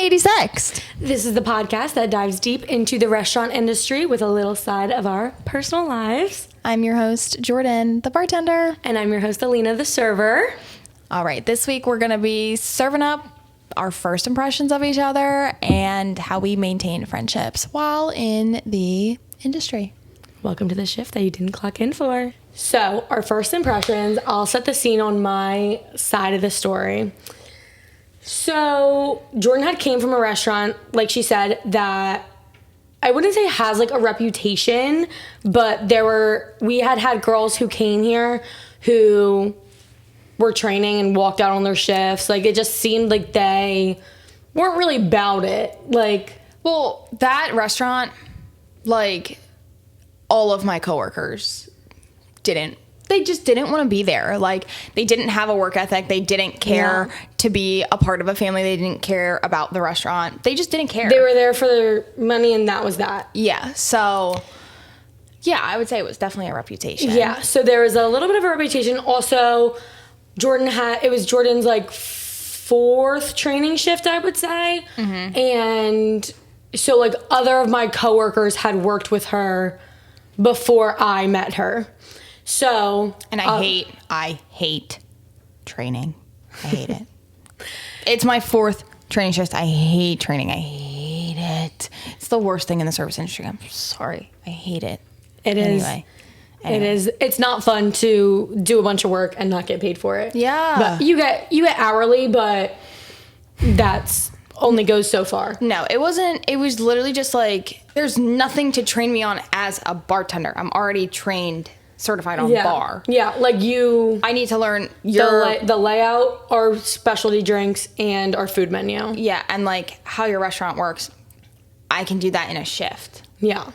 186th. This is the podcast that dives deep into the restaurant industry with a little side of our personal lives. I'm your host, Jordan, the bartender. And I'm your host, Alina, the server. All right, this week we're going to be serving up our first impressions of each other and how we maintain friendships while in the industry. Welcome to the shift that you didn't clock in for. So, our first impressions, I'll set the scene on my side of the story. So, Jordan had came from a restaurant, like she said, that I wouldn't say has like a reputation, but we had girls who came here who were training and walked out on their shifts. Like, it just seemed like they weren't really about it. Like, well, that restaurant, like, all of my coworkers they just didn't want to be there. Like, they didn't have a work ethic. They didn't care to be a part of a family. They didn't care about the restaurant. They just didn't care. They were there for their money, and that was that. Yeah. So, yeah, I would say it was definitely a reputation. Yeah. So there was a little bit of a reputation. Also, it was Jordan's like fourth training shift, I would say. Mm-hmm. And so like other of my coworkers had worked with her before I met her. So, and I hate training. I hate it. It's my fourth training shift. I hate training. I hate it. It's the worst thing in the service industry. I'm sorry. I hate it. Anyway. It is. It's not fun to do a bunch of work and not get paid for it. Yeah. But you get hourly, but that's only goes so far. No, it wasn't. It was literally just like, there's nothing to train me on as a bartender. I'm already trained, certified on bar. Yeah, like I need to learn the layout, our specialty drinks, and our food menu. Yeah, and like how your restaurant works. I can do that in a shift. Yeah.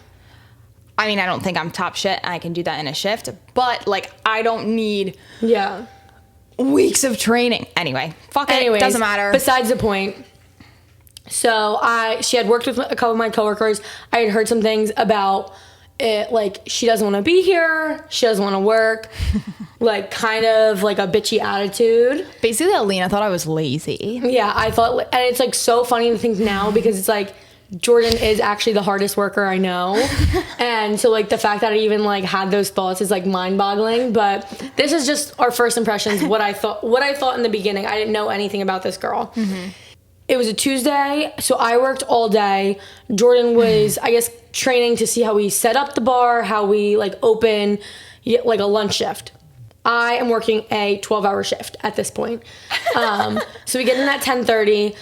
I mean, I don't think I'm top shit. I can do that in a shift, but like I don't need weeks of training. Anyway, it doesn't matter. Besides the point. So she had worked with a couple of my coworkers. I had heard some things about it, like she doesn't want to be here, she doesn't want to work, like kind of like a bitchy attitude. Basically, Alina thought I was lazy. Yeah, I thought, and it's like so funny to think now because it's like Jordan is actually the hardest worker I know, and so like the fact that I even like had those thoughts is like mind-boggling. But this is just our first impressions. What I thought in the beginning. I didn't know anything about this girl. Mm-hmm. It was a Tuesday, so I worked all day. Jordan was, I guess, training to see how we set up the bar, how we, like, open, like, a lunch shift. I am working a 12-hour shift at this point. So we get in at 10:30.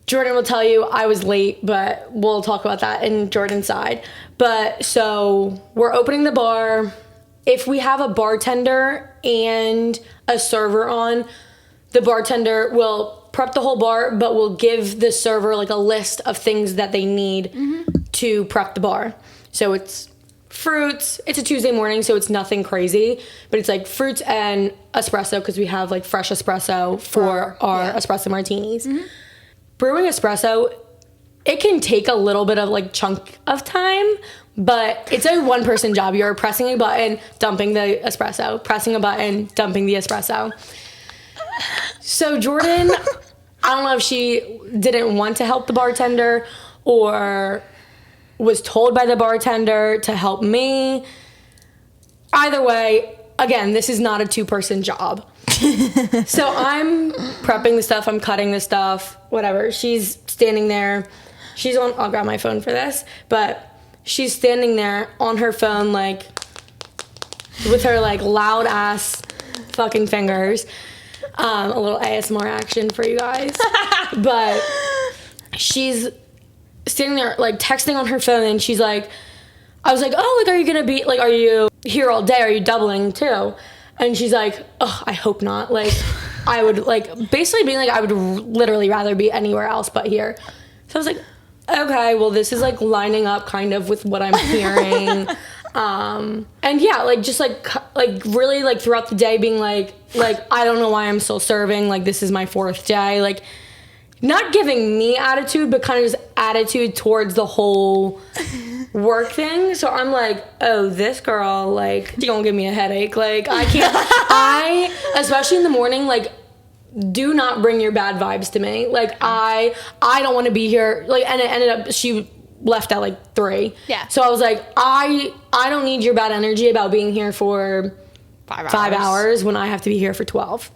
Jordan will tell you I was late, but we'll talk about that in Jordan's side. But, so, we're opening the bar. If we have a bartender and a server on, the bartender will prep the whole bar, but we'll give the server like a list of things that they need to prep the bar. So it's fruits. It's a Tuesday morning, so it's nothing crazy, but it's like fruits and espresso because we have like fresh espresso for our espresso martinis. Mm-hmm. Brewing espresso, it can take a little bit of like chunk of time, but it's a one-person job. You're pressing a button, dumping the espresso, pressing a button, dumping the espresso. So Jordan, I don't know if she didn't want to help the bartender or was told by the bartender to help me. Either way, again, this is not a two-person job. So I'm prepping the stuff, I'm cutting the stuff, whatever. She's standing there. I'll grab my phone for this, but she's standing there on her phone, like, with her, like, loud-ass fucking fingers. A little ASMR action for you guys. But she's standing there, like, texting on her phone, and she's like, I was like, oh, like, are you gonna be, like, are you here all day? Are you doubling, too? And she's like, oh, I hope not. Like, I would, like, basically being like, I would literally rather be anywhere else but here. So I was like, okay, well, this is, like, lining up kind of with what I'm hearing. And yeah, like, just like really, like, throughout the day being like, I don't know why I'm still serving, like, this is my fourth day, like, not giving me attitude, but kind of just attitude towards the whole work thing. So I'm like, oh, this girl, like, she gonna give me a headache. Like, I can't, especially in the morning, like, do not bring your bad vibes to me. Like, I don't want to be here. Like, and it ended up, she left at like 3. Yeah. So I was like, I don't need your bad energy about being here for 5 hours when I have to be here for 12.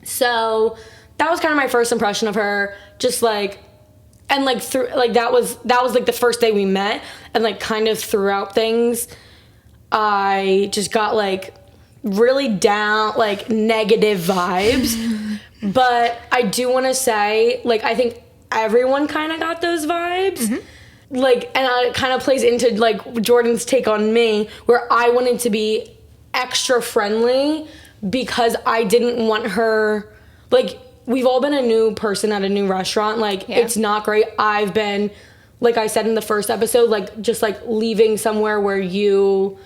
So that was kind of my first impression of her. Just like, and like through, like that was like the first day we met, and like kind of throughout things, I just got like really down, like negative vibes. But I do want to say, like, I think everyone kind of got those vibes. Mm-hmm. Like, and it kind of plays into like Jordan's take on me, where I wanted to be extra friendly because I didn't want her, like, we've all been a new person at a new restaurant. Like, it's not great. I've been, like I said in the first episode, like, just like leaving somewhere where you,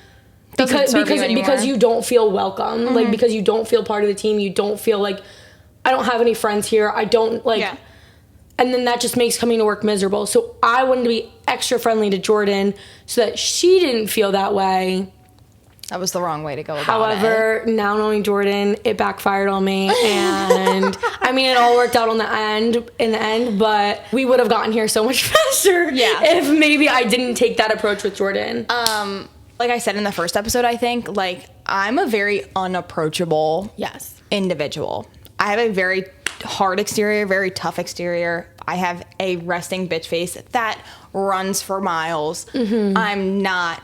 because you don't feel welcome. Mm-hmm. Like, because you don't feel part of the team. You don't feel like, I don't have any friends here. I don't like, and then that just makes coming to work miserable. So I wanted to be extra friendly to Jordan so that she didn't feel that way. That was the wrong way to go about it. However, now knowing Jordan, it backfired on me. And I mean, it all worked out in the end, but we would have gotten here so much faster if maybe I didn't take that approach with Jordan. Like I said in the first episode, I think, like, I'm a very unapproachable individual. I have a very hard exterior, very tough exterior. I have a resting bitch face that runs for miles. Mm-hmm. I'm not,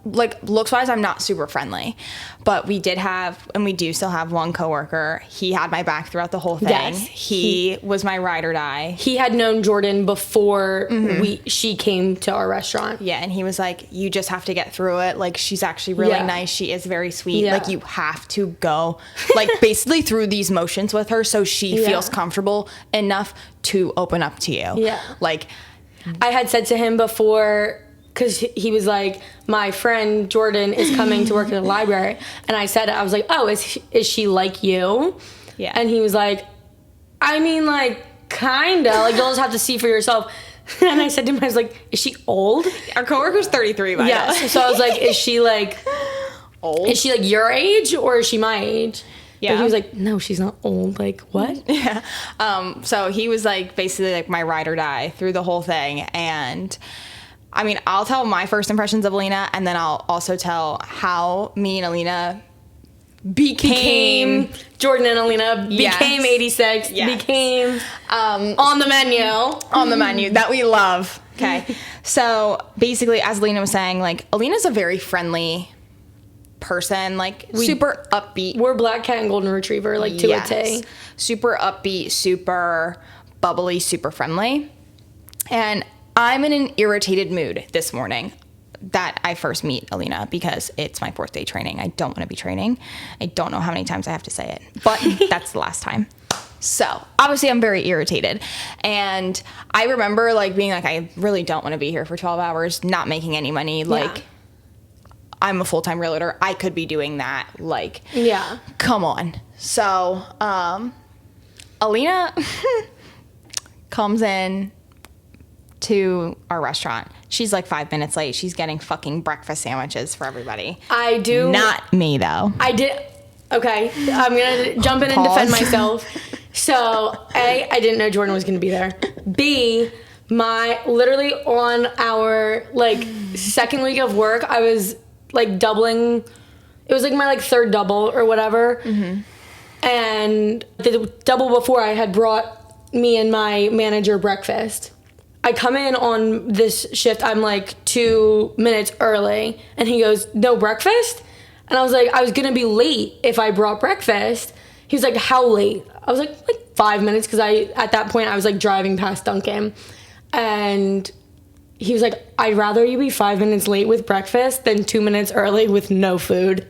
like, looks-wise, I'm not super friendly. But we did have, and we do still have, one coworker. He had my back throughout the whole thing. Yes. He was my ride or die. He had known Jordan before she came to our restaurant. Yeah, and he was like, you just have to get through it. Like, she's actually really nice. She is very sweet. Yeah. Like, you have to go, like, basically through these motions with her so she feels comfortable enough to open up to you. Yeah. Like, I had said to him before, because he was like, my friend Jordan is coming to work in the library. And I was like, oh, is she like you? Yeah. And he was like, I mean, like, kinda. Like, you'll just have to see for yourself. And I said to him, I was like, is she old? Our coworker's 33, by the way. So I was like, is she like old? Is she like your age or is she my age? Yeah. But he was like, no, she's not old. Like, what? Yeah. So he was like basically like my ride or die through the whole thing. And I mean, I'll tell my first impressions of Alina, and then I'll also tell how me and Alina became Jordan and Alina became 86, became on the menu. On the menu that we love. Okay. So basically, as Alina was saying, like, Alina's a very friendly person, like, super upbeat. We're black cat and golden retriever, like, to a T. Super upbeat, super bubbly, super friendly. And I'm in an irritated mood this morning that I first meet Alina because it's my 4th day training. I don't want to be training. I don't know how many times I have to say it, but that's the last time. So obviously I'm very irritated. And I remember, like, being like, I really don't want to be here for 12 hours, not making any money. Like, I'm a full-time realtor. I could be doing that. Like, come on. So Alina comes in to our restaurant. She's like 5 minutes late. She's getting fucking breakfast sandwiches for everybody. I do. Not me, though. I did. Okay. I'm going to jump in and defend myself. So, A, I didn't know Jordan was going to be there. B, literally on our, like, second week of work, I was, like, doubling. It was, like, my, like, 3rd double or whatever. Mm-hmm. And the double before, I had brought me and my manager breakfast. I come in on this shift, I'm like 2 minutes early, and he goes, no breakfast? And I was like, I was gonna be late if I brought breakfast. He was like, how late? I was like 5 minutes, because at that point I was like driving past Dunkin'. And he was like, I'd rather you be 5 minutes late with breakfast than 2 minutes early with no food.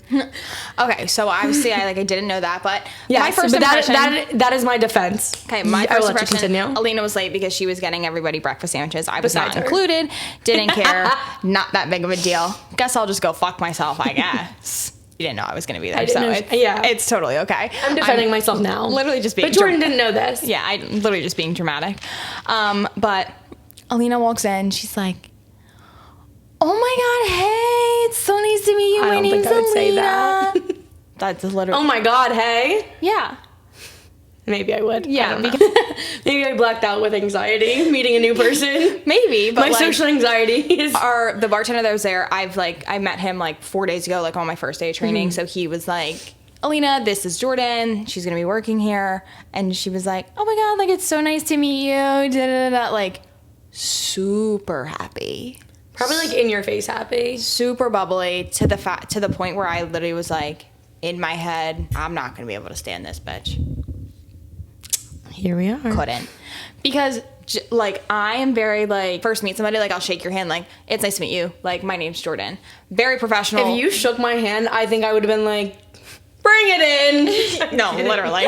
Okay, so obviously I didn't know that, but my first impression, that is my defense. Okay, my first impression, Alina was late because she was getting everybody breakfast sandwiches. I was not included, didn't care, not that big of a deal. Guess I'll just go fuck myself, I guess. You didn't know I was going to be there, so it's totally okay. I'm defending myself now. Literally just being. But Jordan didn't know this. Yeah, I'm literally just being dramatic. But Alina walks in. She's like, oh my God, hey, it's so nice to meet you. My name's Alina. Say that. That's literally. Oh my God, hey. Yeah. Maybe I would. Yeah, I don't know. Maybe I blacked out with anxiety, meeting a new person. Maybe, but my social anxiety is... The bartender that was there, I met him like 4 days ago, like on my first day of training. So he was like, Alina, this is Jordan. She's going to be working here. And she was like, oh my God, like, it's so nice to meet you. Da-da-da-da. Like, super happy. Probably like in your face happy. Super bubbly to the point where I literally was like, in my head, I'm not going to be able to stand this bitch. Here we are. Couldn't. Because, like, I am very, like, first meet somebody, like, I'll shake your hand, like, it's nice to meet you. Like, my name's Jordan. Very professional. If you shook my hand, I think I would have been like, bring it in. No, literally.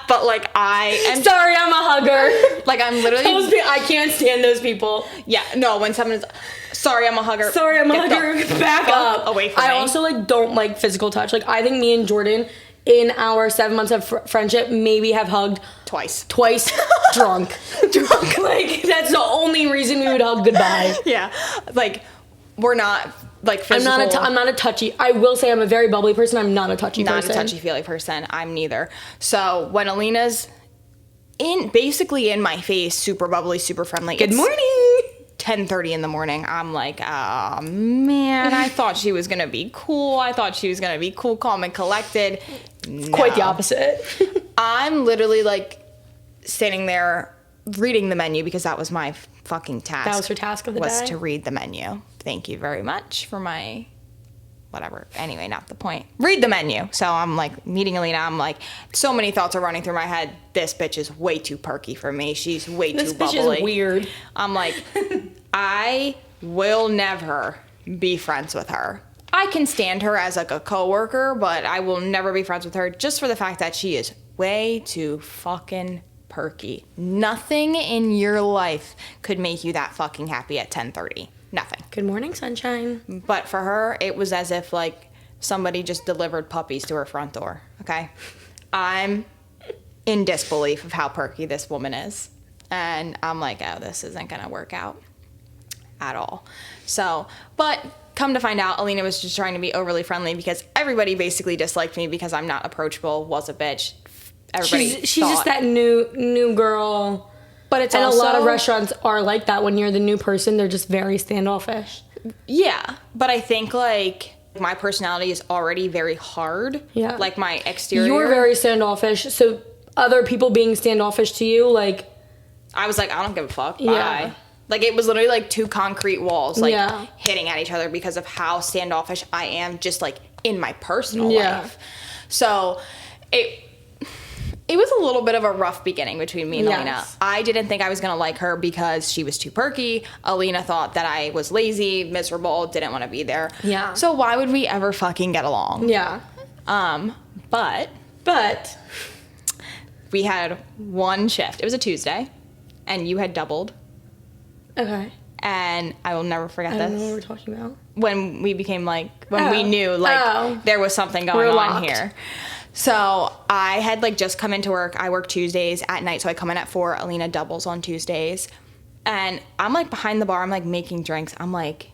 But, like, I am... Sorry, I'm a hugger. Like, I'm literally... I can't stand those people. Yeah, no, when someone's... Sorry, I'm a hugger. Sorry, I'm a hugger. Back up. Away from me. I also, like, don't like physical touch. Like, I think me and Jordan... in our 7 months of friendship, maybe have hugged twice drunk. Like, that's the only reason we would hug goodbye. Yeah, like, we're not like physical. I'm not a touchy. I will say I'm a very bubbly person. I'm not a touchy person. Not a touchy feely person. I'm neither. So when Alina's basically in my face, super bubbly, super friendly. Good morning. 10:30 in the morning. I'm like, oh man, I thought she was gonna be cool. I thought she was gonna be cool, calm, and collected. No. Quite the opposite. I'm literally like standing there reading the menu because that was my fucking task. That was her task of the day? Was to read the menu. Thank you very much for my whatever. Anyway, not the point. Read the menu. So I'm like meeting Alina. I'm like, so many thoughts are running through my head. This bitch is way too perky for me. She's way too bubbly. This bitch is weird. I'm like, I will never be friends with her. I can stand her as like a coworker, but I will never be friends with her just for the fact that she is way too fucking perky. Nothing in your life could make you that fucking happy at 10:30. Nothing. Good morning, sunshine. But for her, it was as if like somebody just delivered puppies to her front door. Okay, I'm in disbelief of how perky this woman is, and I'm like, oh, this isn't gonna work out at all. So, but come to find out, Alina was just trying to be overly friendly because everybody basically disliked me because I'm not approachable, was a bitch. Everybody she's just that new girl. But it's also, a lot of restaurants are like that. When you're the new person, they're just very standoffish. Yeah, but I think like my personality is already very hard. Yeah, like my exterior. You're very standoffish. So other people being standoffish to you, like, I was like, I don't give a fuck. Bye. Yeah. Like, it was literally like two concrete walls, like, yeah, hitting at each other because of how standoffish I am, just like in my personal life. So it was a little bit of a rough beginning between me and Alina. I didn't think I was going to like her because she was too perky. Alina thought that I was lazy, miserable, didn't want to be there. Yeah. So why would we ever fucking get along? Yeah. But we had one shift. It was a Tuesday, and you had doubled. Okay. And I will never forget this. I don't know what we're talking about. When we became like, when we knew like there was something going on here. So I had like just come into work. I work Tuesdays at night, so I come in at 4. Alina doubles on Tuesdays. And I'm like behind the bar, I'm like making drinks. I'm like,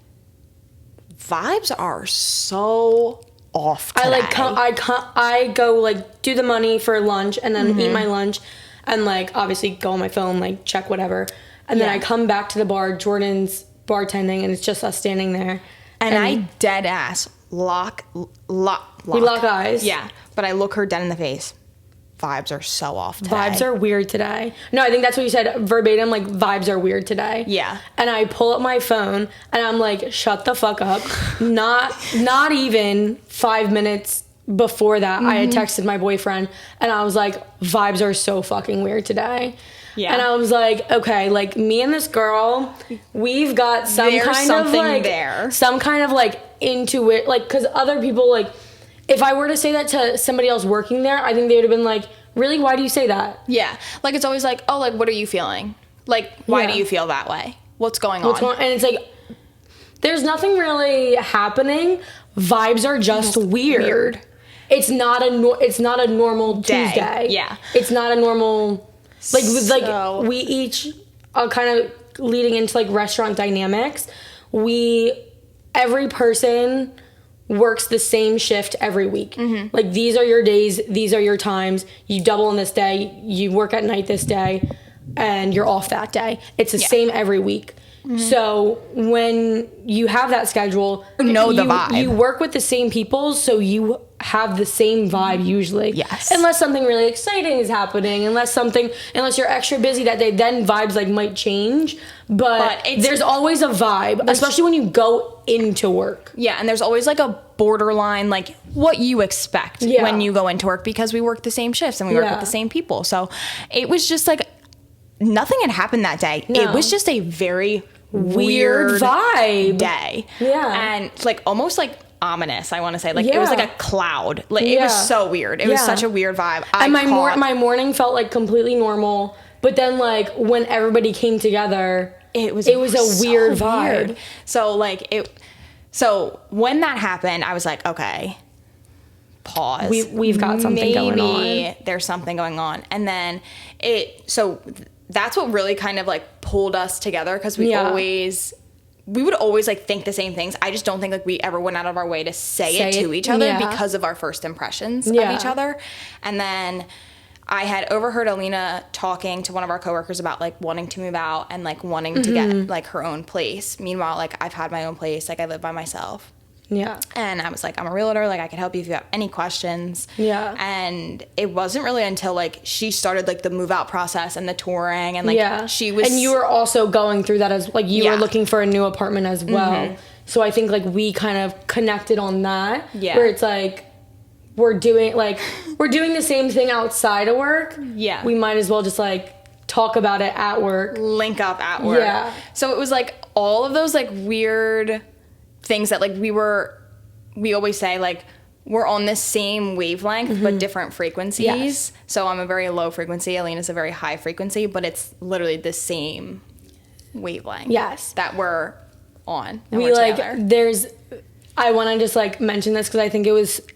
vibes are so off today. I go like do the money for lunch and then eat my lunch and like obviously go on my phone, like check whatever. And then I come back to the bar, Jordan's bartending, and it's just us standing there. And I dead ass lock. We lock eyes. Yeah. But I look her dead in the face. Vibes are so off today. Vibes are weird today. No, I think that's what you said verbatim, like, vibes are weird today. Yeah. And I pull up my phone, and I'm like, shut the fuck up. Not even 5 minutes before that, I had texted my boyfriend, and I was like, vibes are so fucking weird today. Yeah. And I was like, okay, like, me and this girl, we've got some kind of, like, intuition, like, because other people, like, if I were to say that to somebody else working there, I think they would have been like, really? Why do you say that? Yeah. Like, it's always like, oh, like, what are you feeling? Like, why do you feel that way? What's going on? And it's like, there's nothing really happening. Vibes are just weird. It's not a normal Tuesday. Yeah. It's not a normal, like we each are kind of leading into like restaurant dynamics. Every person works the same shift every week. Like, these are your days, these are your times. You double on this day, you work at night this day, and you're off that day. It's the same every week. So when you have that schedule, the vibe. You work with the same people, so you have the same vibe usually. Yes. Unless something really exciting is happening, unless you're extra busy that day, then vibes like might change. But there's always a vibe, especially when you go into work. Yeah, and there's always like a borderline, like what you expect when you go into work, because we work the same shifts and we work with the same people. So it was just like nothing had happened that day. No. It was just a very weird vibe day. Yeah. And like almost like ominous, I want to say. Like it was like a cloud. Like it was so weird. It was such a weird vibe. And my morning felt like completely normal, but then like when everybody came together, it was a weird vibe. So when that happened, I was like, okay, pause. We've got something going on. Maybe there's something going on. And then that's what really kind of like pulled us together, because we would always like think the same things. I just don't think like we ever went out of our way to say it to each other because of our first impressions of each other. And then I had overheard Alina talking to one of our coworkers about like wanting to move out and like wanting to get like her own place. Meanwhile, like I've had my own place, like I live by myself. Yeah. And I was like, I'm a realtor, like I can help you if you have any questions. Yeah. And it wasn't really until like she started like the move out process and the touring and like she was. And you were also going through that as like you were looking for a new apartment as well. So I think like we kind of connected on that. Yeah. Where it's like we're doing the same thing outside of work. Yeah. We might as well just like talk about it at work. Link up at work. Yeah. So it was like all of those like weird things that like we always say like we're on this same wavelength but different frequencies. Yes. So I'm a very low frequency, Alina's a very high frequency, but it's literally the same wavelength. Yes. That we're on. And we like together. I want to just like mention this because I think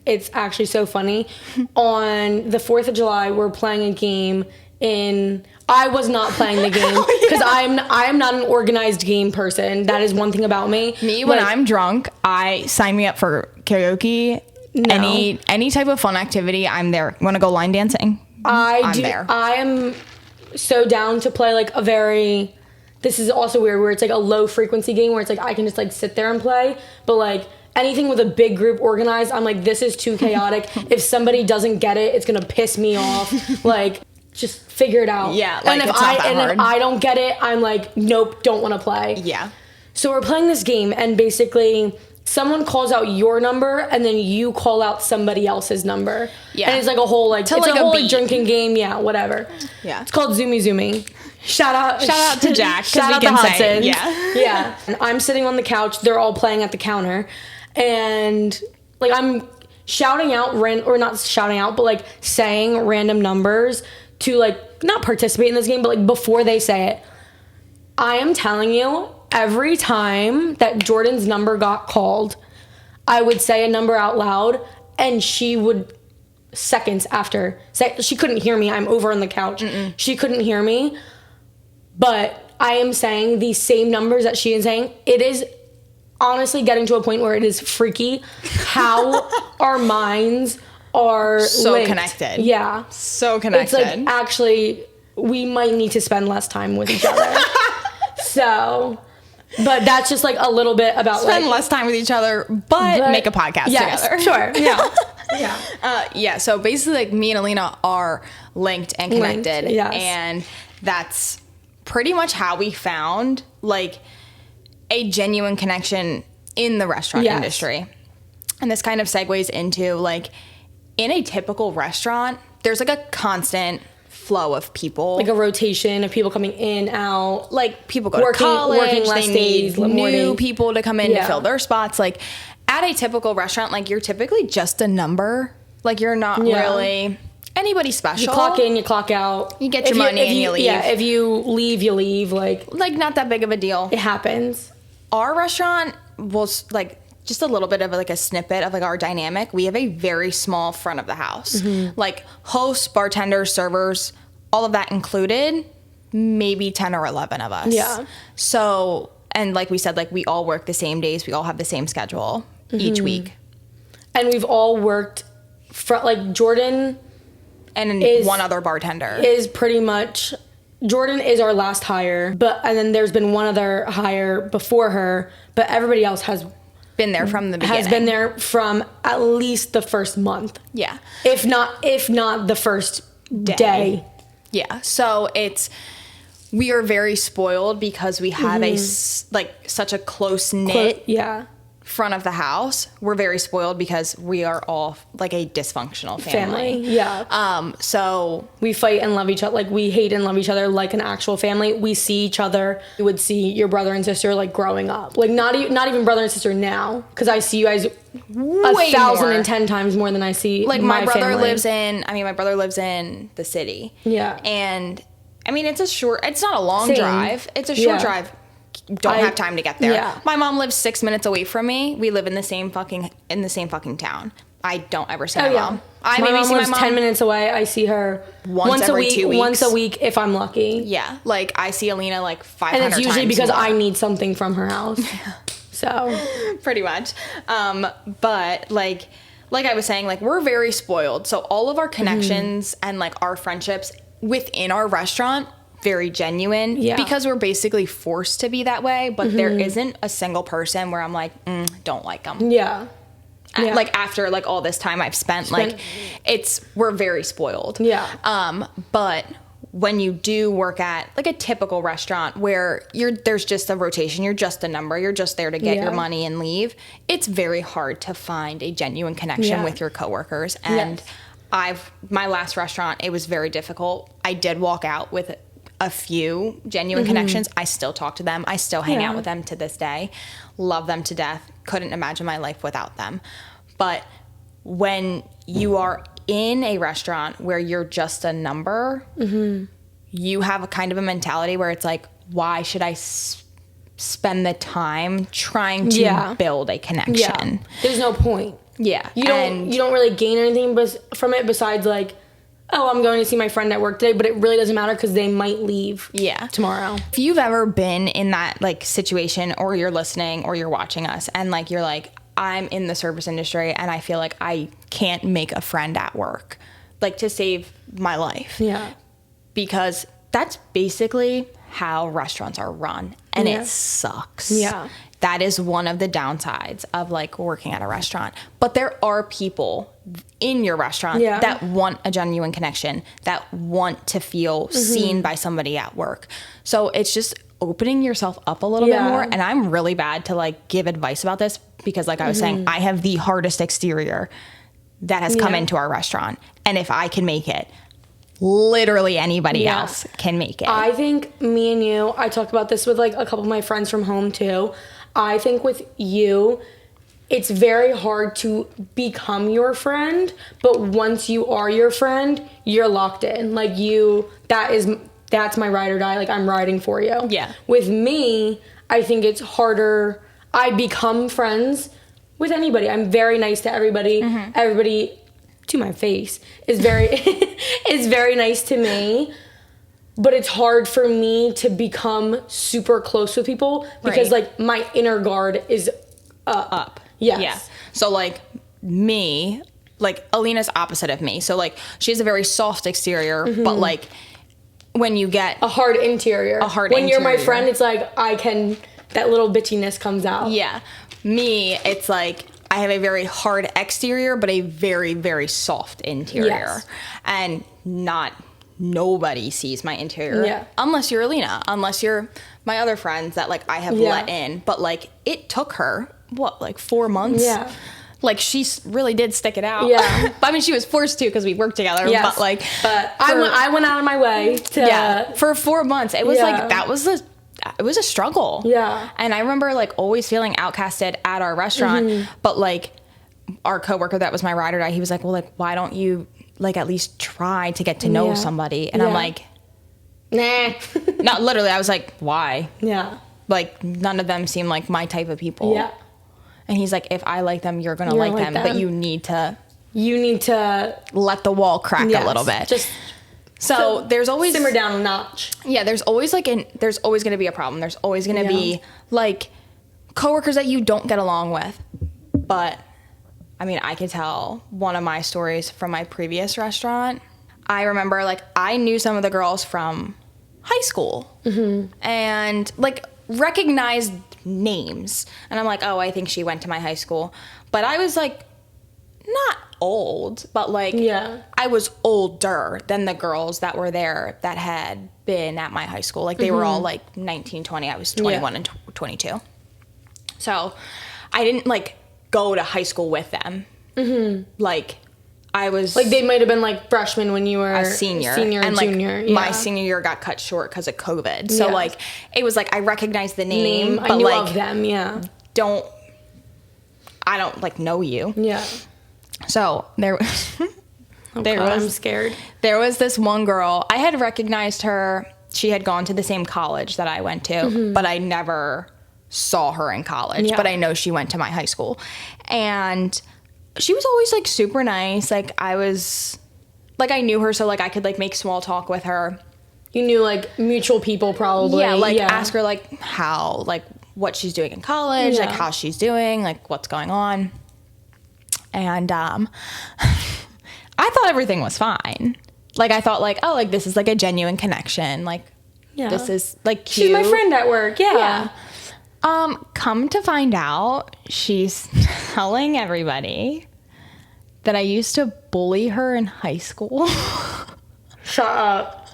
it's actually so funny. On the 4th of July, we're playing a game I was not playing the game because I am not an organized game person. That is one thing about me. When I'm drunk, I sign me up for karaoke. No. Any type of fun activity, I'm there. Want to go line dancing? I'm there. I am so down to play like a very. This is also weird where it's like a low frequency game where it's like I can just like sit there and play, but like anything with a big group organized, I'm like, this is too chaotic. If somebody doesn't get it, it's gonna piss me off. Like, just figure it out. Yeah, like, and if I don't get it, I'm like, nope, don't want to play. Yeah. So we're playing this game, and basically someone calls out your number, and then you call out somebody else's number. Yeah. And it's like a whole like drinking game. Yeah, whatever. Yeah. It's called Zoomy Zoomy. Shout out to Jack. Shout out to Hudson. Yeah. Yeah. And I'm sitting on the couch. They're all playing at the counter. And like I'm shouting out, or not shouting out, but like saying random numbers to like not participate in this game, but like before they say it. I am telling you, every time that Jordan's number got called, I would say a number out loud, and she would seconds after say she couldn't hear me. I'm over on the couch. She couldn't hear me. But I am saying these same numbers that she is saying. It is honestly getting to a point where it is freaky how our minds are so linked. Connected. Yeah. So connected. It's like, actually, we might need to spend less time with each other. So, but that's just like a little bit about spend less time with each other, but make a podcast together. Sure. Yeah. Yeah. So basically, like me and Alina are linked and connected. Yes. And that's pretty much how we found like a genuine connection in the restaurant industry. And this kind of segues into like in a typical restaurant, there's like a constant flow of people, like a rotation of people coming in, out. Like people go to college, working less days, new people to come in to fill their spots. Like at a typical restaurant, like you're typically just a number. Like you're not really anybody special. You clock in, you clock out. You get your money and you leave. Yeah, if you leave, you leave. Like not that big of a deal. It happens. Our restaurant was like just a little bit of like a snippet of like our dynamic. We have a very small front of the house. Like hosts, bartenders, servers, all of that included, maybe 10 or 11 of us. Yeah. So, and like we said, like we all work the same days. We all have the same schedule each week. and we've all worked like Jordan And one other bartender. is pretty much, Jordan is our last hire, and then there's been one other hire before her, but everybody else has been there from the beginning. Has been there from at least the first month. Yeah. If not the first day. Yeah. So we are very spoiled because we have such a close knit front of the house. We're very spoiled because we are all like a dysfunctional family. Yeah. So we fight and love each other. Like, we hate and love each other like an actual family. We see each other. You would see your brother and sister like growing up. Like, not even brother and sister now, because I see you guys way 1,010 times more than I see like my brother family. my brother lives in the city. Yeah. And I mean, it's not a long Same. drive. It's a short drive. Don't have time to get there. Yeah. My mom lives 6 minutes away from me. We live in the same fucking town. I don't ever see my mom. I my maybe mom see lives my mom 10 minutes away. I see her once every 2 weeks. Once a week if I'm lucky. Yeah. Like, I see Alina like 500 times. And it's usually because more. I need something from her house. So pretty much. But like I was saying, like, we're very spoiled. So all of our connections and like our friendships within our restaurant, very genuine, because we're basically forced to be that way. But there isn't a single person where I'm like, don't like them. Yeah. Like, after like all this time I've spent like, we're very spoiled. Yeah. But when you do work at like a typical restaurant where there's just a rotation, you're just a number, you're just there to get your money and leave, it's very hard to find a genuine connection with your coworkers. And my last restaurant, it was very difficult. I did walk out with a few genuine connections. I still talk to them. I still hang out with them to this day. Love them to death. Couldn't imagine my life without them. But when you are in a restaurant where you're just a number, you have a kind of a mentality where it's like, why should I spend the time trying to build a connection? Yeah. There's no point. Yeah. You don't really gain anything from it besides like, oh, I'm going to see my friend at work today, but it really doesn't matter because they might leave tomorrow. If you've ever been in that like situation, or you're listening or you're watching us and like you're like, I'm in the service industry and I feel like I can't make a friend at work, like, to save my life. Yeah. Because that's basically how restaurants are run, and it sucks. Yeah. That is one of the downsides of like working at a restaurant. But there are people in your restaurant that want a genuine connection, that want to feel seen by somebody at work. So it's just opening yourself up a little bit more. And I'm really bad to like give advice about this because, like I was saying, I have the hardest exterior that has come into our restaurant. And if I can make it, literally anybody else can make it. I think me and you, I talked about this with like a couple of my friends from home too. I think with you, it's very hard to become your friend, but once you are your friend, you're locked in. Like, that's my ride or die. Like, I'm riding for you. Yeah. With me, I think it's harder. I become friends with anybody. I'm very nice to everybody. Everybody, to my face, is very nice to me. But it's hard for me to become super close with people because like my inner guard is up. Yes. Yeah. So like me, like Alina's opposite of me. So like she has a very soft exterior, but like when you get a hard interior, when you're my friend, it's like that little bitchiness comes out. Yeah. Me, it's like I have a very hard exterior, but a very, very soft interior. Yes. And nobody sees my interior unless you're Alina, unless you're my other friends that like I have let in. But like it took her like 4 months. Yeah. Like she really did stick it out. Yeah. I mean, she was forced to because we worked together. Yes. But I went out of my way to for 4 months. It was like it was a struggle. Yeah. And I remember like always feeling outcasted at our restaurant. But like our coworker that was my ride or die, he was like, well, like, why don't you like at least try to get to know somebody? And I'm like, nah. Not literally. I was like, why? Yeah. Like none of them seem like my type of people. Yeah. And he's like, if I like them, you're gonna like them, but you need to let the wall crack a little bit. Just so there's always simmer down a notch. Yeah, there's always there's always gonna be a problem. There's always gonna be like coworkers that you don't get along with, but I mean, I could tell one of my stories from my previous restaurant. I remember, like, I knew some of the girls from high school and, like, recognized names. And I'm like, oh, I think she went to my high school. But I was, like, not old, but, like, I was older than the girls that were there that had been at my high school. Like, they were all, like, 19, 20. I was 21 and 22. So I didn't, like, go to high school with them. Like, I was... Like, they might have been, like, freshmen when you were... A senior. And, junior. Like, my senior year got cut short because of COVID. So, like, it was, like, I recognized the name, but, I knew like... of them, I don't, like, know you. Yeah. So, I'm scared. There was this one girl. I had recognized her. She had gone to the same college that I went to, but I never saw her in college. But I know she went to my high school. And... she was always, like, super nice. Like, I was, like, I knew her, so, like, I could, like, make small talk with her. You knew, like, mutual people probably. Yeah, like, ask her, like, how, like, what she's doing in college, like, how she's doing, like, what's going on. And, I thought everything was fine. Like, I thought, like, oh, like, this is, like, a genuine connection. Like, this is, like, cute. She's my friend at work, yeah. Come to find out, she's telling everybody that I used to bully her in high school. Shut up.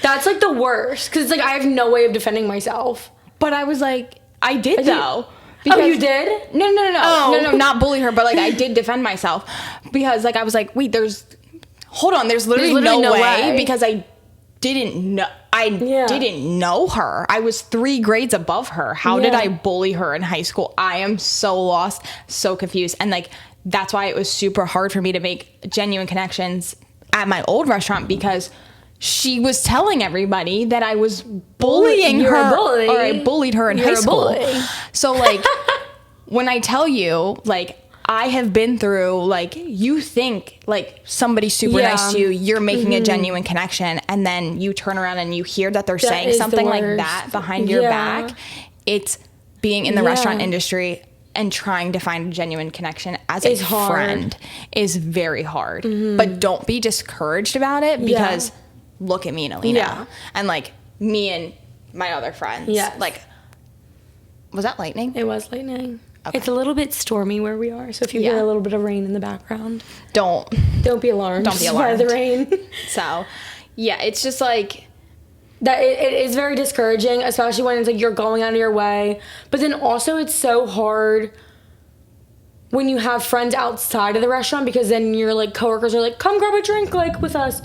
That's, like, the worst. Because, like, I have no way of defending myself. But I was like, I did, though. Because, you did? No. No, not bully her, but, like, I did defend myself. Because, like, I was like, wait, there's literally no way. Because I didn't know. I didn't know her. I was 3 grades above her. How did I bully her in high school? I am so lost, so confused. And, like, that's why it was super hard for me to make genuine connections at my old restaurant, because she was telling everybody that I was bullying her. Or I bullied her in high school. So, like, when I tell you, like, I have been through, like, you think, like, somebody's super nice to you, you're making a genuine connection, and then you turn around and you hear that they're saying something like that behind your back. It's being in the restaurant industry and trying to find a genuine connection as a friend is very hard. But don't be discouraged about it, because look at me and Alina. And, like, me and my other friends. Like, was that lightning? It was lightning. Okay. It's a little bit stormy where we are, so if you hear a little bit of rain in the background, don't be alarmed. Don't be alarmed by the rain. So, yeah, it's just like that. It is very discouraging, especially when it's like you're going out of your way. But then also, it's so hard when you have friends outside of the restaurant, because then your, like, coworkers are like, "Come grab a drink, like, with us."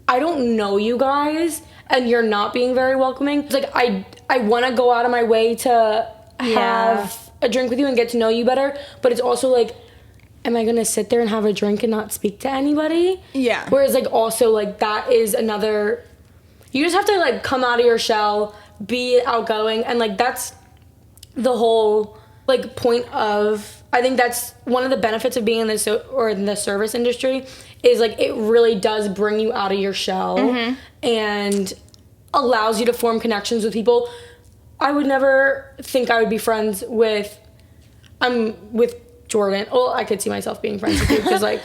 I don't know you guys, and you're not being very welcoming. It's like I want to go out of my way to have a drink with you and get to know you better, but it's also like, am I gonna sit there and have a drink and not speak to anybody? Whereas, like, also, like, that is another, you just have to, like, come out of your shell, be outgoing, and, like, that's the whole, like, point of, I think that's one of the benefits of being in the service industry, is, like, it really does bring you out of your shell and allows you to form connections with people. I would never think I would be friends with Jordan. Well, I could see myself being friends with you, because, like,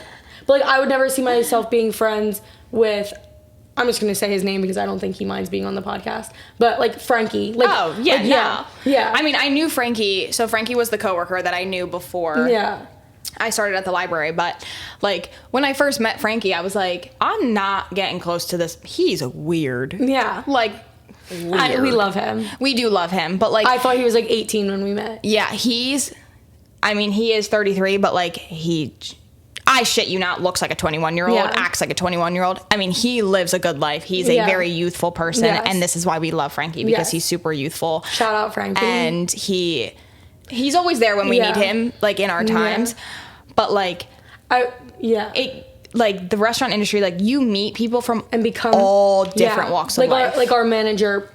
but, like, I would never see myself being friends with, I'm just going to say his name because I don't think he minds being on the podcast, but, like, Frankie. Like, yeah. I mean, I knew Frankie. So Frankie was the coworker that I knew before. I started at the library, but, like, when I first met Frankie, I was like, I'm not getting close to this. He's weird. Like, we love him. We do love him, but, like, I thought he was, like, 18 when we met. Yeah, he is 33, but, like, I shit you not, looks like a 21-year-old, acts like a 21-year-old. I mean, he lives a good life. He's a very youthful person, and this is why we love Frankie, because he's super youthful. Shout out Frankie. And he's always there when we need him, like, in our times. But, like, like, the restaurant industry, like, you meet people from and become all different walks of life. Like our manager,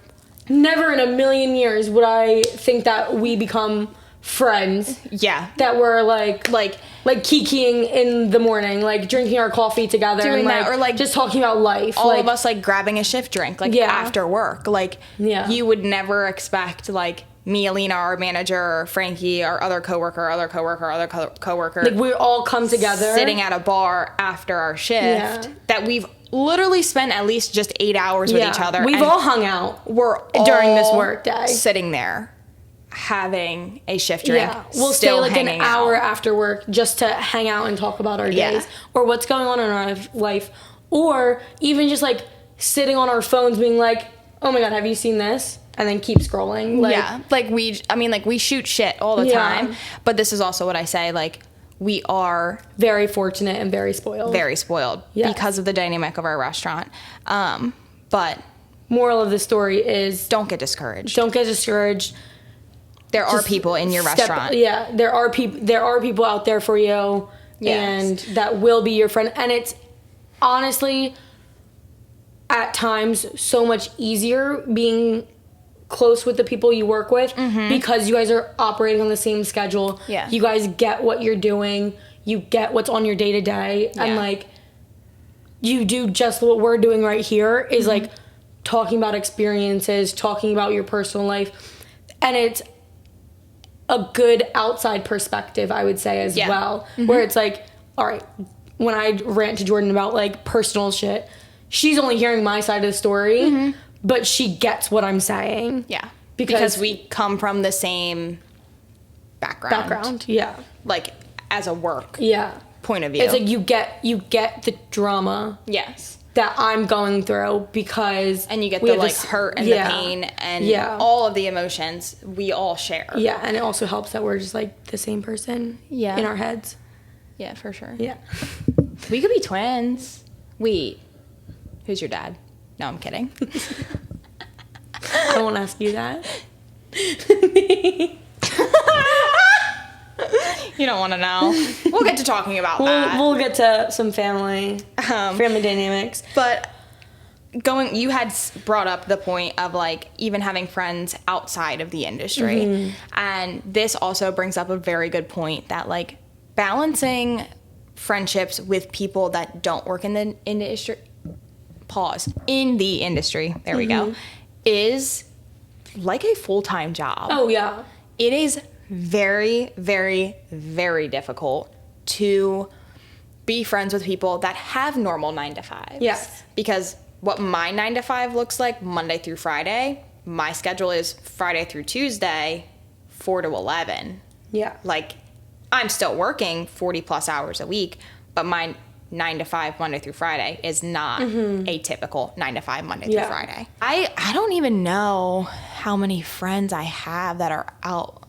never in a million years would I think that we become friends. That we're like kikiing in the morning, like, drinking our coffee together, doing and, like, that, or, like, just talking about life. All of us, like, grabbing a shift drink, like, after work. Like, you would never expect, like, me, Alina, our manager, Frankie, our other coworker, coworker. Like, we all come together. Sitting at a bar after our shift. Yeah. That we've literally spent at least just 8 hours with each other. We've all hung out. We're all during this work day. Sitting there having a shift drink. Yeah. We'll stay like an hour after work just to hang out and talk about our days or what's going on in our life. Or even just like sitting on our phones being like, oh my God, have you seen this? And then keep scrolling. Like, yeah. Like we shoot shit all the time. But this is also what I say, like, we are very fortunate and very spoiled. Very spoiled because of the dynamic of our restaurant. But moral of the story is don't get discouraged. Don't get discouraged. There are people in your restaurant. Yeah, there are people out there for you, and that will be your friend. And it's honestly, at times, so much easier being close with the people you work with because you guys are operating on the same schedule. Yeah. You guys get what you're doing. You get what's on your day to day, and like you do just what we're doing right here is like talking about experiences, talking about your personal life, and it's a good outside perspective, I would say, as well, where it's like, all right, when I rant to Jordan about like personal shit, she's only hearing my side of the story, but she gets what I'm saying. Yeah. Because we come from the same background. Yeah. Like, as a work point of view. It's like you get the drama. Yes. That I'm going through because... And you get the, like, hurt and the pain and all of the emotions we all share. Yeah, and it also helps that we're just, like, the same person in our heads. Yeah, for sure. Yeah. We could be twins. Wait. Who's your dad? No, I'm kidding. I won't ask you that. You don't want to know. We'll get to talking about that. We'll get to some family dynamics. But you had brought up the point of like even having friends outside of the industry. And this also brings up a very good point that like balancing friendships with people that don't work in the industry, in the industry, there we go, is like a full-time job. Oh, yeah. It is very, very, very difficult to be friends with people that have normal 9 to 5s. Yes. Because what my 9 to 5 looks like Monday through Friday, my schedule is Friday through Tuesday, 4 to 11. Yeah. Like, I'm still working 40 plus hours a week, but my 9 to 5 Monday through Friday is not a typical 9 to 5 Monday through Friday. I don't even know how many friends I have that are out.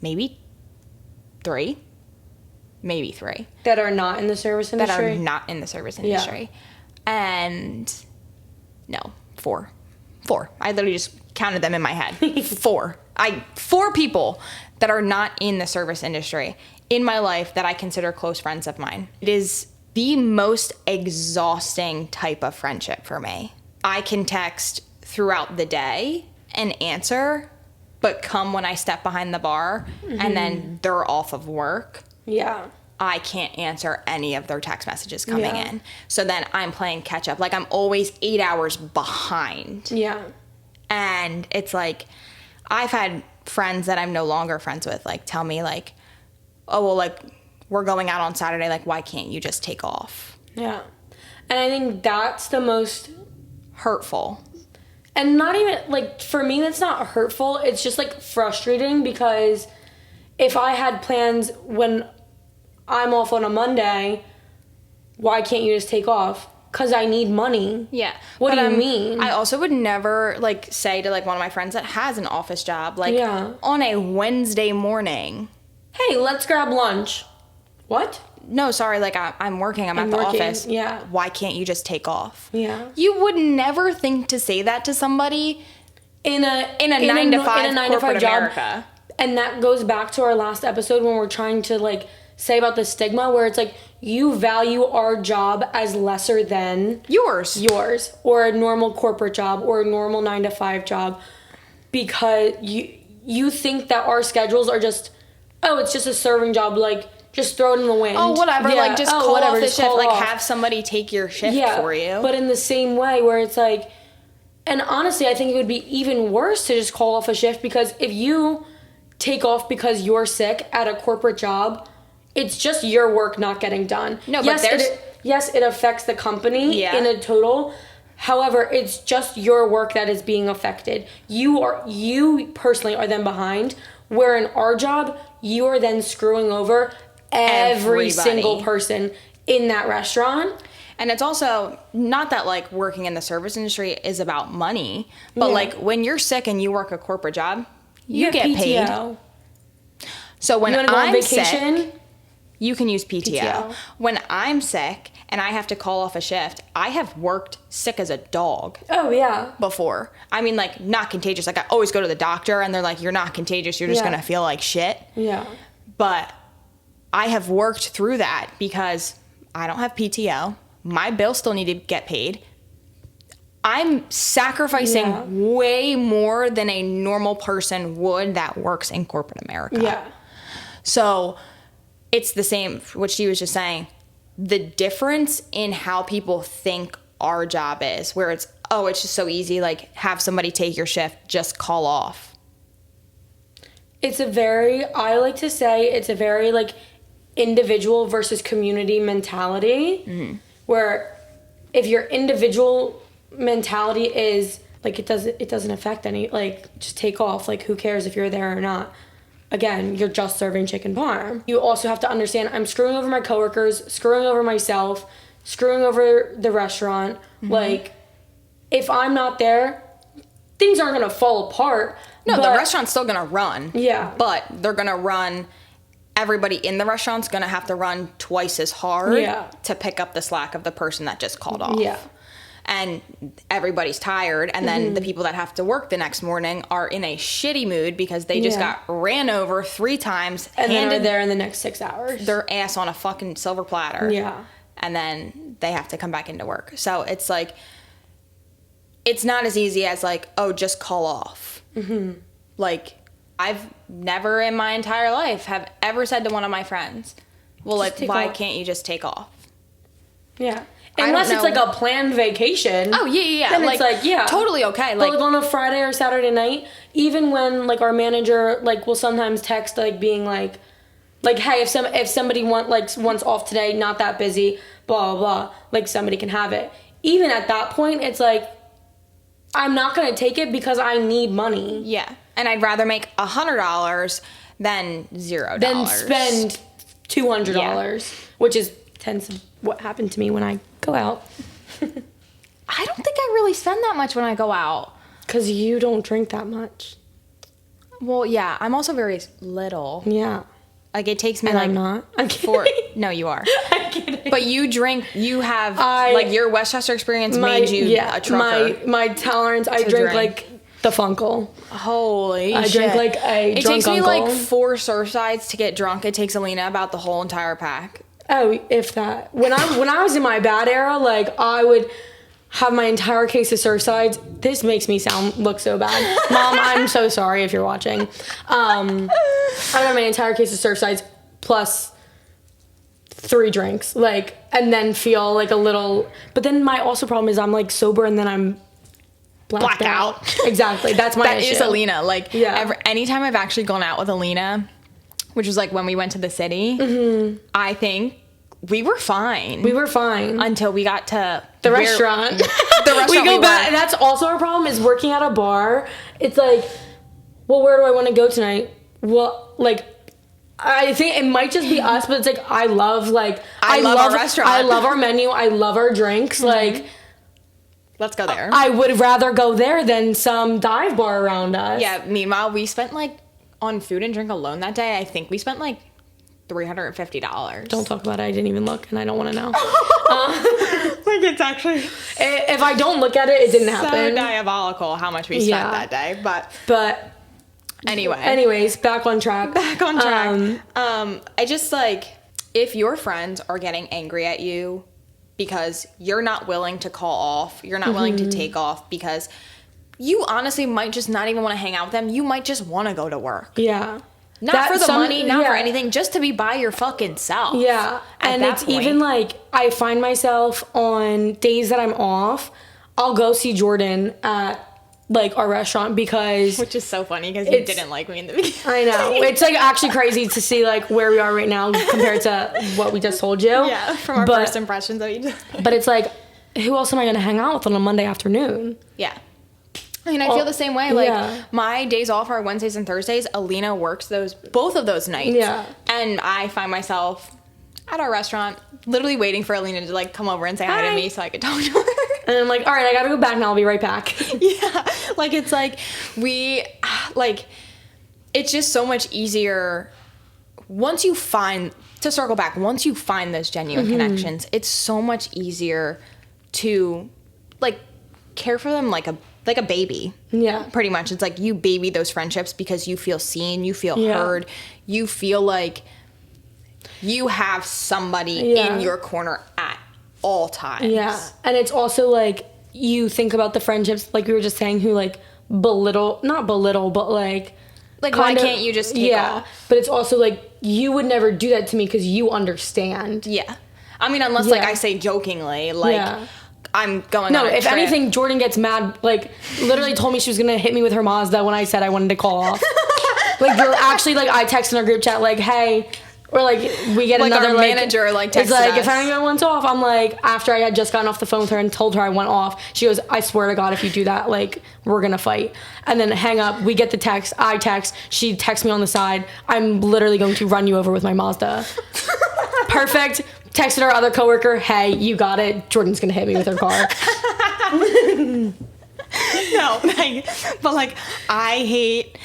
Maybe 3. Maybe 3. That are not in the service industry? That are not in the service industry. And no, 4. I literally just counted them in my head. 4. 4 people that are not in the service industry in my life that I consider close friends of mine. It is the most exhausting type of friendship for me. I can text throughout the day and answer, but come when I step behind the bar and then they're off of work. Yeah. I can't answer any of their text messages coming in. So then I'm playing catch up. Like I'm always 8 hours behind. Yeah. And it's like, I've had friends that I'm no longer friends with, like tell me like, oh, well, like we're going out on Saturday. Like, why can't you just take off? Yeah. And I think that's the most hurtful. And not even, like, for me, that's not hurtful. It's just, like, frustrating because if I had plans when I'm off on a Monday, why can't you just take off? Because I need money. Yeah. What do you mean? I also would never, like, say to, like, one of my friends that has an office job, like, on a Wednesday morning, hey, let's grab lunch. What? No, sorry, like, I'm working, I'm at the office. Yeah. Why can't you just take off? Yeah. You would never think to say that to somebody in a 9 to 5 corporate America. And that goes back to our last episode when we're trying to, like, say about the stigma where it's like, you value our job as lesser than yours, or a normal corporate job or a normal 9 to 5 job because you think that our schedules are just, oh, it's just a serving job, like, just throw it in the wind. Oh, whatever. Yeah. Like, just call off the shift. Like, off. Have somebody take your shift for you. But in the same way where it's like, And honestly, I think it would be even worse to just call off a shift, because if you take off because you're sick at a corporate job, it's just your work not getting done. No, yes, but it affects the company in a total. However, it's just your work that is being affected. You personally are then behind, where in our job, you are then screwing over every single person in that restaurant. And it's also not that like working in the service industry is about money, but like when you're sick and you work a corporate job, you get PTO. paid. So when I'm sick, you can use PTO. PTO. When I'm sick and I have to call off a shift, I have worked sick as a dog. Oh, yeah. Before. I mean, like, not contagious. Like, I always go to the doctor and they're like, you're not contagious. You're just going to feel like shit. Yeah. But I have worked through that because I don't have PTO. My bills still need to get paid. I'm sacrificing way more than a normal person would that works in corporate America. Yeah. So it's the same, what she was just saying. The difference in how people think our job is, where it's, oh, it's just so easy, like, have somebody take your shift, just call off. I like to say it's a very, like, individual versus community mentality, where if your individual mentality is, like, it doesn't affect any, like, just take off, like, who cares if you're there or not. Again, you're just serving chicken parm. You also have to understand, I'm screwing over my coworkers, screwing over myself, screwing over the restaurant. Like, if I'm not there, things aren't going to fall apart. No, the restaurant's still going to run. Yeah. But they're going to run, everybody in the restaurant's going to have to run twice as hard to pick up the slack of the person that just called off. Yeah. And everybody's tired, and then the people that have to work the next morning are in a shitty mood because they just got ran over 3 times, and then are there in the next 6 hours. Their ass on a fucking silver platter. Yeah. And then they have to come back into work. So it's like, it's not as easy as like, oh, just call off. Like, I've never in my entire life have ever said to one of my friends, well, like, why can't you just take off? Yeah. Unless it's like a planned vacation. Oh, yeah. Then it's like, totally okay. Like, but like on a Friday or Saturday night, even when like our manager like will sometimes text like being like, hey, if somebody wants off today, not that busy, blah, blah, blah, like somebody can have it. Even at that point, it's like, I'm not going to take it because I need money. Yeah. And I'd rather make $100 than $0. Than spend $200, which is tends to what happened to me when I go out. I don't think I really spend that much when I go out. Because you don't drink that much. Well, yeah. I'm also very little. Yeah. Like, it takes me and like... I'm not. I'm kidding. No, you are. I'm kidding. But you drink... You have... like, your Westchester experience made you a trucker. My tolerance... I drink like the Funkle. Holy shit. I drink like a It drunk takes me uncle. like 4 Surfsides to get drunk. It takes Alina about the whole entire pack. Oh, if that. When I was in my bad era, like, I would have my entire case of Surfsides. This makes me look so bad. Mom, I'm so sorry if you're watching. I would have my entire case of Surfsides plus 3 drinks, like, and then feel like a little. But then my also problem is I'm like sober and then I'm blacked out. Exactly, that's my issue. That is Alina. Like, anytime I've actually gone out with Alina, which was like when we went to the city, I think we were fine. We were fine until we got to the restaurant. We go back, and that's also our problem is working at a bar. It's like, well, where do I want to go tonight? Well, like, I think it might just be us, but it's like I love our restaurant. I love our menu. I love our drinks. Like, let's go there. I would rather go there than some dive bar around us. Yeah. Meanwhile, we spent like on food and drink alone that day. I think we spent like $350. Don't talk about it. I didn't even look, and I don't want to know. Like, it's actually... If I don't look at it, it didn't happen. So diabolical how much we spent that day, but anyway. Anyways, back on track. I just, like, if your friends are getting angry at you because you're not willing to call off, you're not willing to take off because you honestly might just not even want to hang out with them. You might just want to go to work. Yeah. Not for the money, not for anything, just to be by your fucking self. Yeah. And it's even like, I find myself on days that I'm off, I'll go see Jordan at like our restaurant because Which is so funny because you didn't like me in the beginning. I know. It's like actually crazy to see like where we are right now compared to what we just told you. Yeah, from our first impressions of each other. But it's like, who else am I going to hang out with on a Monday afternoon? Yeah. I mean, I feel the same way. Like, yeah. my days off are Wednesdays and Thursdays. Alina works both of those nights. Yeah. And I find myself at our restaurant literally waiting for Alina to, like, come over and say hi to me so I could talk to her. And I'm like, all right, I gotta go back now. I'll be right back. Yeah. Like, it's like, it's just so much easier to circle back, once you find those genuine connections, it's so much easier to, like, care for them like a baby. Yeah. Pretty much. It's like you baby those friendships because you feel seen, you feel heard, you feel like you have somebody in your corner at all times. Yeah. And it's also like you think about the friendships, like we were just saying, who like not belittle, but like why can't you just take off? But it's also like you would never do that to me because you understand. Yeah. I mean, unless like I say jokingly, like I'm going on a if trip. anything, Jordan gets mad, like literally told me she was gonna hit me with her Mazda when I said I wanted to call off. Like you're actually like, I text in our group chat like, hey, or like we get like another our like manager like texted it's like us. If anyone went off, I'm like, after I had just gotten off the phone with her and told her I went off, she goes, I swear to God, if you do that, like we're gonna fight. And then hang up, we get the text, I text, she texts me on the side, I'm literally going to run you over with my Mazda. Perfect. Texted our other coworker, hey, you got it, Jordan's gonna hit me with her car. No, but like I hate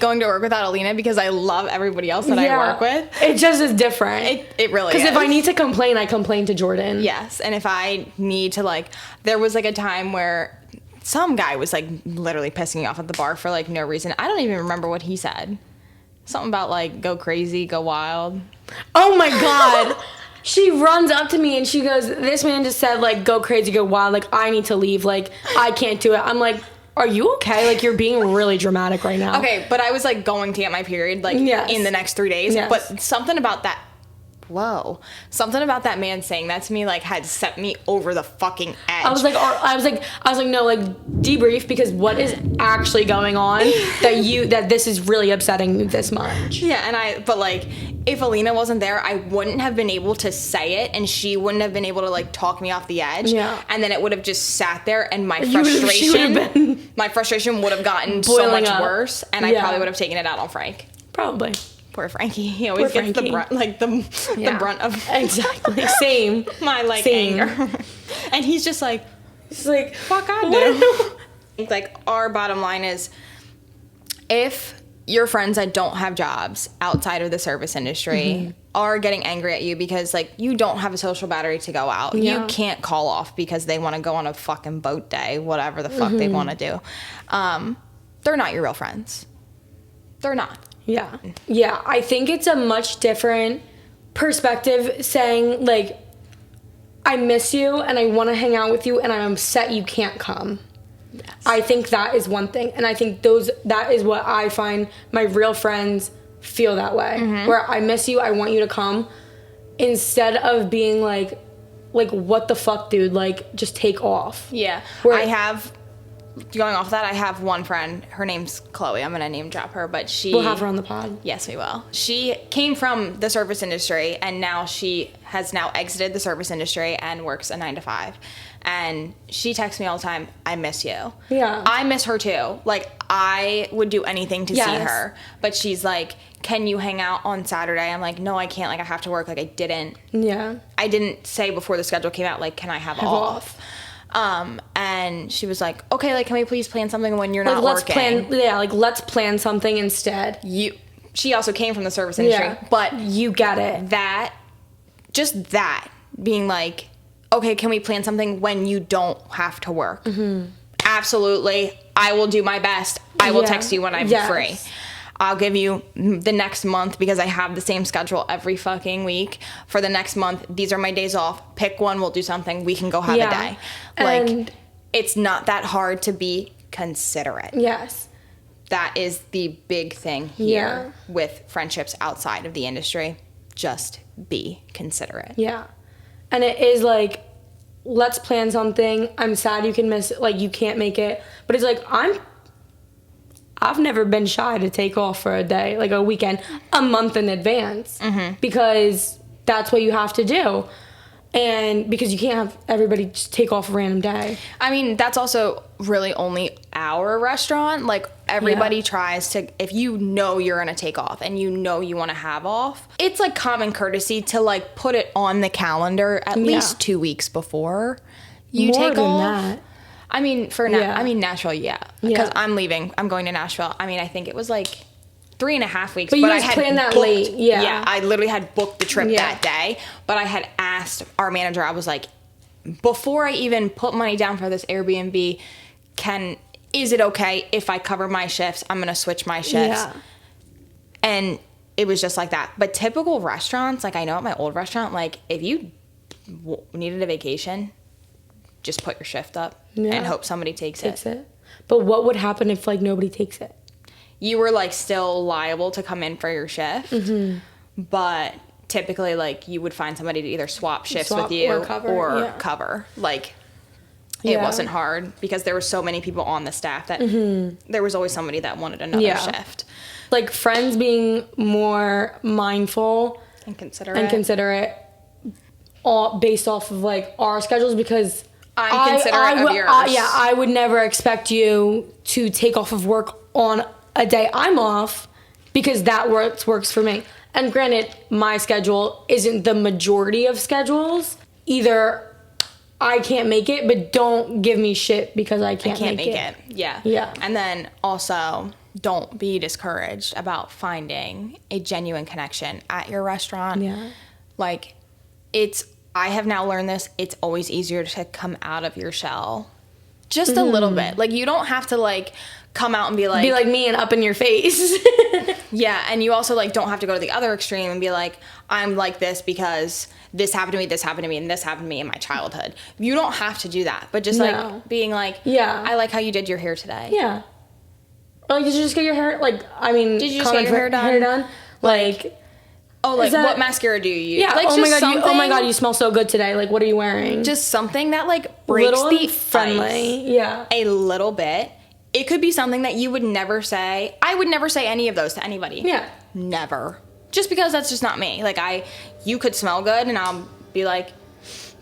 going to work without Alina because I love everybody else that I work with. It just is different. It really is. Because if I need to complain, I complain to Jordan. Yes, and if I need to, like, there was like a time where some guy was like literally pissing me off at the bar for like no reason. I don't even remember what he said. Something about like go crazy, go wild. Oh my God. She runs up to me and she goes, this man just said, like, go crazy, go wild. Like, I need to leave. Like, I can't do it. I'm like, are you okay? Like, you're being really dramatic right now. Okay, but I was, like, going to get my period, like, in the next 3 days. Yes. But something about that man saying that to me, like, had set me over the fucking edge. I was like, no, like, debrief, because what is actually going on that this is really upsetting you this much? Yeah, but like, if Alina wasn't there, I wouldn't have been able to say it, and she wouldn't have been able to like talk me off the edge. Yeah. And then it would have just sat there, and my frustration would have gotten so much worse, and I probably would have taken it out on Frank. Probably. Poor Frankie. He always gets the brunt, like the brunt of exactly same my like same. anger, and he's like fuck I do. Like our bottom line is, if your friends that don't have jobs outside of the service industry are getting angry at you because like you don't have a social battery to go out, you can't call off because they want to go on a fucking boat day, whatever the fuck they want to do. They're not your real friends. They're not. Yeah. Yeah. I think it's a much different perspective saying, like, I miss you and I want to hang out with you and I'm upset you can't come. Yes. I think that is one thing. And I think that is what I find my real friends feel that way. Where I miss you, I want you to come. Instead of being like, what the fuck, dude? Like, just take off. Yeah. Going off that, I have one friend. Her name's Chloe. I'm going to name drop her, but We'll have her on the pod. Yes, we will. She came from the service industry, and now she has exited the service industry and works a 9-to-5. And she texts me all the time, I miss you. Yeah. I miss her too. Like, I would do anything to see her. But she's like, can you hang out on Saturday? I'm like, no, I can't. Like, I have to work. Like, I didn't say before the schedule came out, like, can I have off? And she was like, okay, like, can we please plan something when you're not working? Let's plan something instead. She also came from the service industry, but you get it. That being like, okay, can we plan something when you don't have to work? Absolutely. I will do my best. I will text you when I'm free. I'll give you the next month because I have the same schedule every fucking week. For the next month, these are my days off. Pick one, we'll do something. We can go have a day. Like, it's not that hard to be considerate. Yes. That is the big thing here with friendships outside of the industry. Just be considerate. Yeah. And it is like, let's plan something. I'm sad you can miss it, like you can't make it. But it's like I've never been shy to take off for a day, like a weekend, a month in advance, because that's what you have to do. And because you can't have everybody just take off a random day. I mean, that's also really only our restaurant. Like, everybody tries to, if you know you're going to take off and you know you want to have off, it's like common courtesy to like put it on the calendar at least 2 weeks before you take off. That. I mean, I mean, Nashville, because I'm leaving. I'm going to Nashville. I mean, I think it was like 3.5 weeks. But you guys planned that late. Yeah, I literally had booked the trip that day. But I had asked our manager, I was like, before I even put money down for this Airbnb, is it okay if I cover my shifts? I'm going to switch my shifts. Yeah. And it was just like that. But typical restaurants, like I know at my old restaurant, like if you needed a vacation, just put your shift up and hope somebody takes it. But what would happen if like nobody takes it? You were like still liable to come in for your shift, but typically like you would find somebody to either swap shifts with you or cover. Like it wasn't hard because there were so many people on the staff that there was always somebody that wanted another shift. Like friends being more mindful and considerate all based off of like our schedules, because I'm considerate of yours. I would never expect you to take off of work on a day I'm off because that works for me. And granted, my schedule isn't the majority of schedules. Either I can't make it, but don't give me shit because I can't make it. Yeah. And then also, don't be discouraged about finding a genuine connection at your restaurant. Yeah. Like, I have now learned this, it's always easier to come out of your shell. Just a little bit. Like, you don't have to, like, come out and be like me and up in your face. Yeah, and you also like don't have to go to the other extreme and be like, I'm like this because this happened to me, and this happened to me in my childhood. You don't have to do that, but just like being like, I like how you did your hair today. Yeah. Like, did you just get your hair? Like, I mean, did you just get your hair done? Like, what mascara do you use? Yeah. Like, oh my god, you smell so good today. Like, what are you wearing? Just something that like breaks the friendly. ice Yeah. a little bit. It could be something that you would never say. I would never say any of those to anybody. Yeah. Never. Just because that's just not me. Like, you could smell good and I'll be like,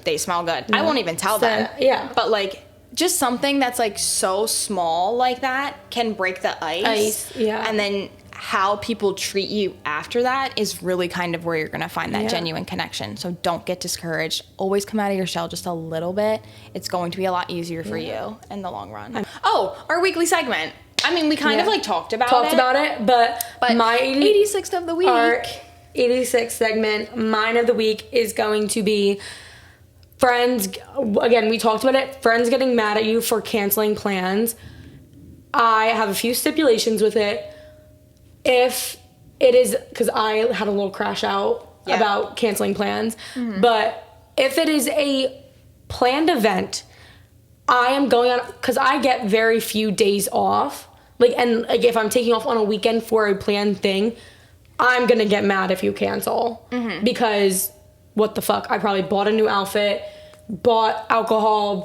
they smell good. Yeah. I won't even tell them. Yeah. But like, just something that's like so small like that can break the ice. Yeah. And then how people treat you after that is really kind of where you're going to find that genuine connection. So don't get discouraged. Always come out of your shell just a little bit. It's going to be a lot easier for you in the long run. Our weekly segment. I mean, we kind of like talked about it, but my 86th of the week. Our 86th segment, mine of the week, is going to be friends. Again, we talked about it. Friends getting mad at you for canceling plans. I have a few stipulations with it. If it is, because I had a little crash out about canceling plans, but if it is a planned event, I am going on, because I get very few days off. Like, and like if I'm taking off on a weekend for a planned thing, I'm gonna get mad if you cancel, because what the fuck? I probably bought a new outfit, bought alcohol,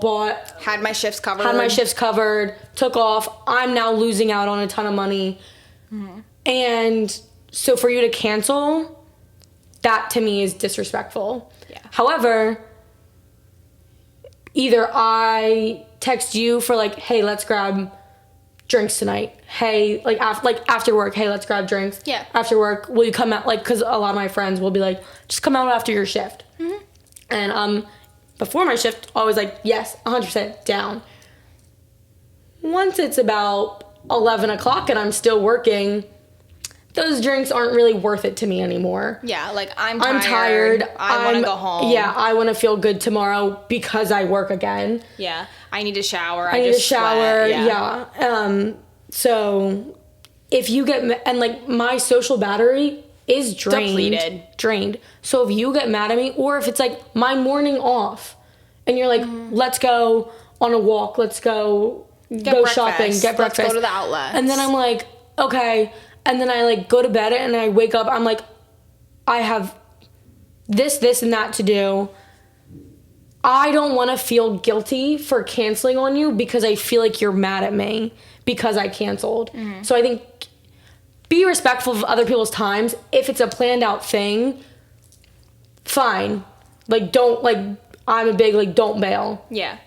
had my shifts covered, took off. I'm now losing out on a ton of money. And so for you to cancel, that to me is disrespectful. Yeah. However, either I text you for like, hey, let's grab drinks tonight. Hey, like after work, hey, let's grab drinks. Yeah. After work, will you come out? Like, because a lot of my friends will be like, just come out after your shift. And before my shift, I was like, yes, 100% down. Once it's about 11 o'clock and I'm still working, those drinks aren't really worth it to me anymore. Yeah, like I'm tired. I want to go home. Yeah, I want to feel good tomorrow because I work again. Yeah, I need to shower. I need to shower. Yeah. So if you get, and like my social battery is drained. So if you get mad at me, or if it's like my morning off and you're like, let's go on a walk, let's go shopping, get breakfast. Let's go to the outlet. And then I'm like, okay. And then I like go to bed and I wake up, I'm like, I have this and that to do. I don't want to feel guilty for canceling on you because I feel like you're mad at me because I canceled. So I think be respectful of other people's times. If it's a planned out thing, fine. Like, don't, like, I'm a big, like, don't bail. Yeah.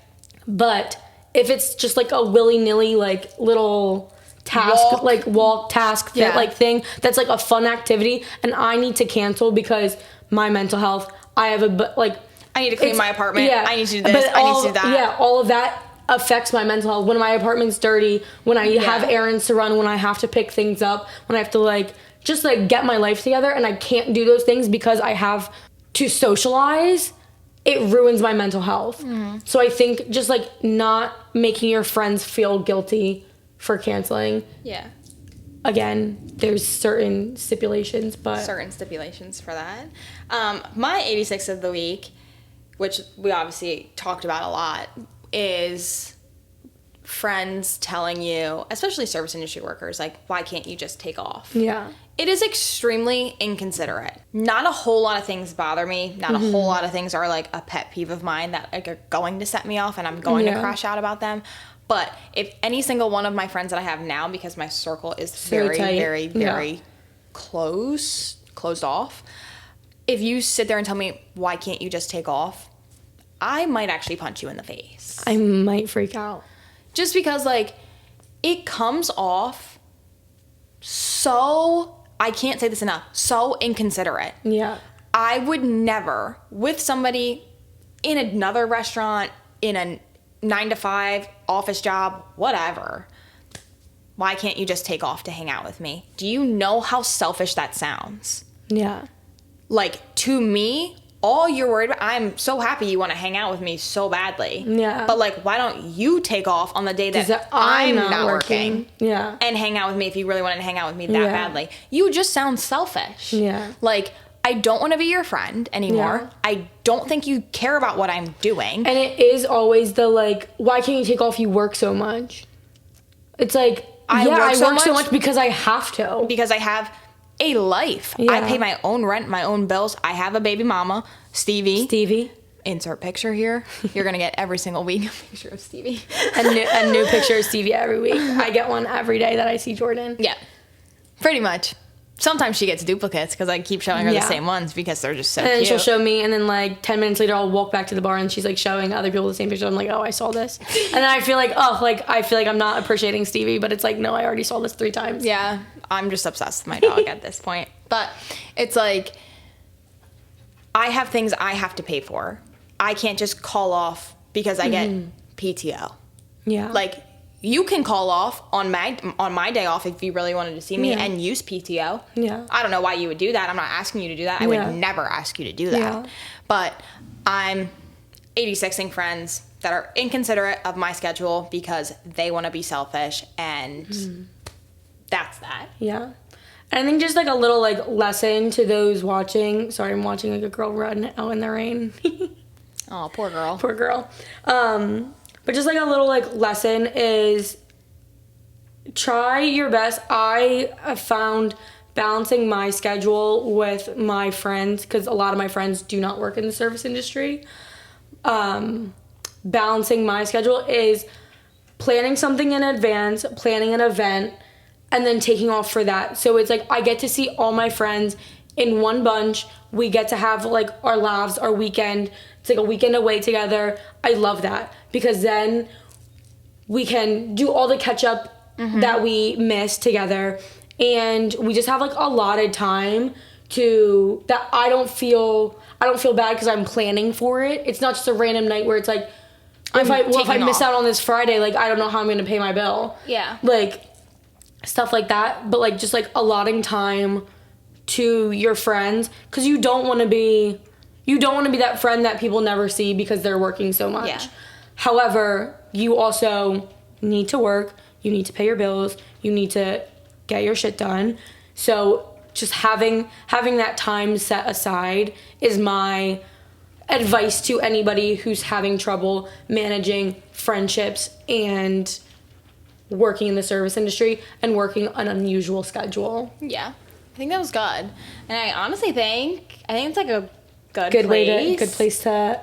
But if it's just like a willy-nilly, like, little task, walk task, like, thing, that's like a fun activity, and I need to cancel because my mental health, I need to clean my apartment. Yeah. I need to do this. I need to do that. Yeah, all of that affects my mental health. When my apartment's dirty, when I have errands to run, when I have to pick things up, when I have to, like, just, like, get my life together, and I can't do those things because I have to socialize, it ruins my mental health. So I think just, like, not making your friends feel guilty for canceling. Yeah. Again, there's certain stipulations, but... Certain stipulations for that. My 86 of the week, which we obviously talked about a lot, is friends telling you, especially service industry workers, like, why can't you just take off? Yeah. It is extremely inconsiderate. Not a whole lot of things bother me. Not a whole lot of things are, like, a pet peeve of mine that, like, are going to set me off and I'm going to crash out about them. But if any single one of my friends that I have now, because my circle is very closed off, if you sit there and tell me, why can't you just take off? I might actually punch you in the face. I might freak out. Just because, like, it comes off so, I can't say this enough, so inconsiderate. Yeah. I would never, with somebody in another restaurant, in a 9-to-5 office job, whatever, why can't you just take off to hang out with me? Do you know how selfish that sounds? Yeah. Like, to me, all you're worried about, I'm so happy you want to hang out with me so badly. Yeah. But, like, why don't you take off on the day that I'm not working? Yeah. And hang out with me if you really wanted to hang out with me that badly. You just sound selfish. Yeah. Like, I don't want to be your friend anymore. Yeah. I don't think you care about what I'm doing. And it is always the, like, why can't you take off? You work so much. It's like, I work so much because I have to. Because I have a life. Yeah. I pay my own rent, my own bills. I have a baby mama, Stevie. Insert picture here. You're going to get every single week a picture of Stevie. a new picture of Stevie every week. I get one every day that I see Jordan. Yeah. Pretty much. Sometimes she gets duplicates because I keep showing her the same ones because they're just so cute. And then she'll show me, and then, like, 10 minutes later, I'll walk back to the bar, and she's, like, showing other people the same picture. I'm like, oh, I saw this. And then I feel like, I'm not appreciating Stevie, but it's like, no, I already saw this 3 times. Yeah. I'm just obsessed with my dog at this point. But it's like, I have things I have to pay for. I can't just call off because I get PTO. Yeah. Like, you can call off on my day off if you really wanted to see me and use PTO. Yeah. I don't know why you would do that. I'm not asking you to do that. I would never ask you to do that. Yeah. But I'm 86ing friends that are inconsiderate of my schedule because they want to be selfish, and that's that. Yeah. And I think just, like, a little, like, lesson to those watching. Sorry, I'm watching, like, a girl run out in the rain. Oh, poor girl. Poor girl. But just, like, a little, like, lesson is try your best. I have found balancing my schedule with my friends, because a lot of my friends do not work in the service industry. Balancing my schedule is planning something in advance, planning an event, and then taking off for that. So it's like I get to see all my friends in one bunch. We get to have, like, our laughs, our weekend. It's like a weekend away together. I love that because then we can do all the catch up that we missed together, and we just have, like, allotted time to that. I don't feel bad because I'm planning for it. It's not just a random night where it's like, if I miss out on this Friday, like, I don't know how I'm gonna pay my bill. Yeah. Like, stuff like that. But, like, just, like, allotting time to your friends, because you don't want to be that friend that people never see because they're working so much. Yeah. However, you also need to work, you need to pay your bills, you need to get your shit done. So just having that time set aside is my advice to anybody who's having trouble managing friendships and working in the service industry and working an unusual schedule. Yeah. I think that was good. And I honestly think it's like a good place to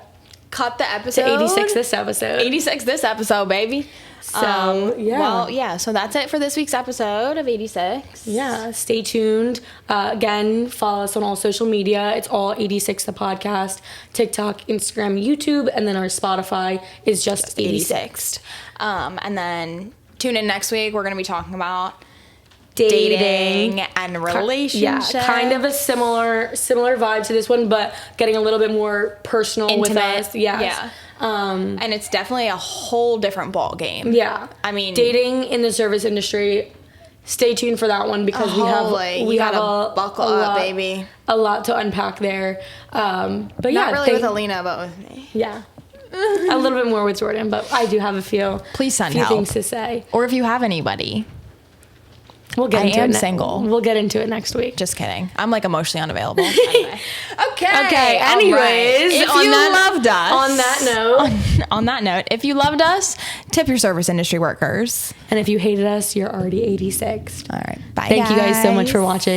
cut the episode. To 86 this episode. 86 this episode, baby. So, yeah. Well, yeah, so that's it for this week's episode of 86. Yeah, stay tuned. Again, follow us on all social media. It's all 86 the podcast. TikTok, Instagram, YouTube, and then our Spotify is just 86. And then tune in next week. We're going to be talking about Dating and relationships. Yeah, kind of a similar vibe to this one, but getting a little bit more personal Intimate. with us. Yes. Yeah. And it's definitely a whole different ball game. Yeah. I mean, dating in the service industry. Stay tuned for that one because we have a buckle up, baby. A lot to unpack there. But not really with Alina, but with me. Yeah. A little bit more with Jordan, but I do have a few things to say. Or if you have anybody. We'll get into it. Single. We'll get into it next week. Just kidding. I'm like emotionally unavailable. Anyway. Okay. Anyways, right. If you loved us. On that note, if you loved us, tip your service industry workers. And if you hated us, you're already 86. All right. Bye. Thank you guys so much for watching.